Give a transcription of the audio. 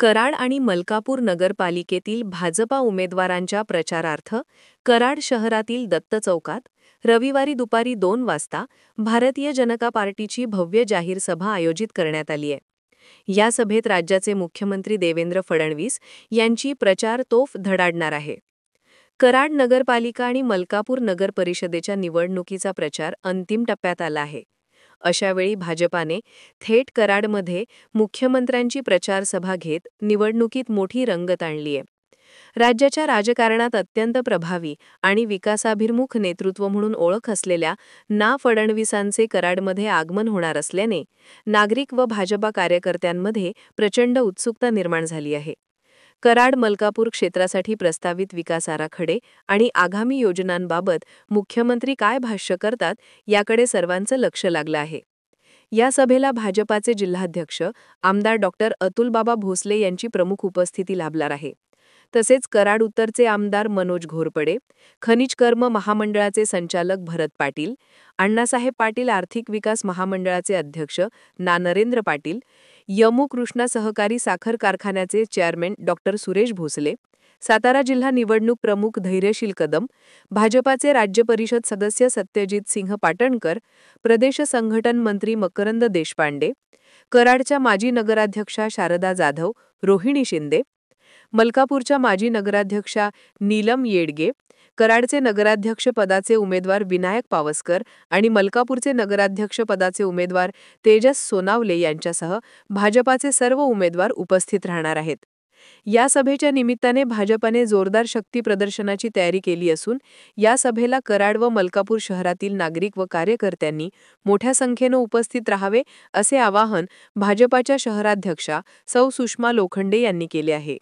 कराड आणि मलकापूर नगरपालिकेतील भाजपा उमेदवारांच्या प्रचारार्थ कराड शहरातील दत्त चौकात रविवारी दुपारी 2 वाजता भारतीय जनता पार्टीची भव्य जाहीर सभा आयोजित करण्यात आली आहे। या सभेत राज्याचे मुख्यमंत्री देवेंद्र फडणवीस यांची प्रचार तोफ धडाडणार आहे। कराड नगरपालिका आणि मलकापूर नगर परिषदेच्या निवडणुकीचा प्रचार अंतिम टप्प्यात आला आहे। अशावेळी भाजपाने थेट कराडमध्ये मुख्यमंत्र्यांची प्रचार सभा घेत निवडणुकीत मोठी रंगत आणली आहे। राज्याच्या राजकारणात अत्यंत प्रभावी आणि विकासाभिमुख नेतृत्व म्हणून ओळख असलेल्या फडणवीसांचे कराडमध्ये आगमन होणार असल्याने नागरिक व भाजपा कार्यकर्त्यांमध्ये प्रचंड उत्सुकता निर्माण झाली आहे। कराड मलकापूर क्षेत्रासाठी प्रस्तावित विकास आराखडे आणि आगामी योजनांबाबत मुख्यमंत्री काय भाष्य करतात याकडे सर्वांचं लक्ष लागलं आहे। या सभेला भाजपाचे जिल्हाध्यक्ष आमदार डॉक्टर अतुलबाबा भोसले यांची प्रमुख उपस्थिती लाभणार आहे। तसेच कराड उत्तरचे आमदार मनोज घोरपडे, खनिज कर्म महामंडळाचे संचालक भरत पाटील, अण्णासाहेब पाटील आर्थिक विकास महामंडळाचे अध्यक्ष नरेंद्र पाटील, यमू कृष्णा सहकारी साखर कारखान्याचे चेअरमन डॉक्टर सुरेश भोसले, सातारा जिल्हा निवडणूक प्रमुख धैर्यशील कदम, भाजपाचे राज्य परिषद सदस्य सत्यजित सिंह पाटणकर, प्रदेश संघटन मंत्री मकरंद देशपांडे, कराडच्या माजी नगराध्यक्षा शारदा जाधव, रोहिणी शिंदे, मलकापूरच्या माजी नगराध्यक्षा नीलम येडगे, कराडचे नगराध्यक्ष पदाचे उमेदवार विनायक पावसकर आणि मलकापूरचे नगराध्यक्ष पदाचे उमेदवार तेजस सोनावले यांच्यासह भाजपाचे सर्व उमेदवार उपस्थित राहणार आहेत। या सभेच्या निमित्ताने भाजपाने जोरदार शक्ती प्रदर्शनाची तयारी केली असून या सभेला कराड व मलकापूर शहरातील नागरिक व कार्यकर्त्यांनी मोठ्या संख्येने उपस्थित राहावे असे आवाहन भाजपाच्या शहराध्यक्षा सौ सुषमा लोखंडे यांनी केले आहे।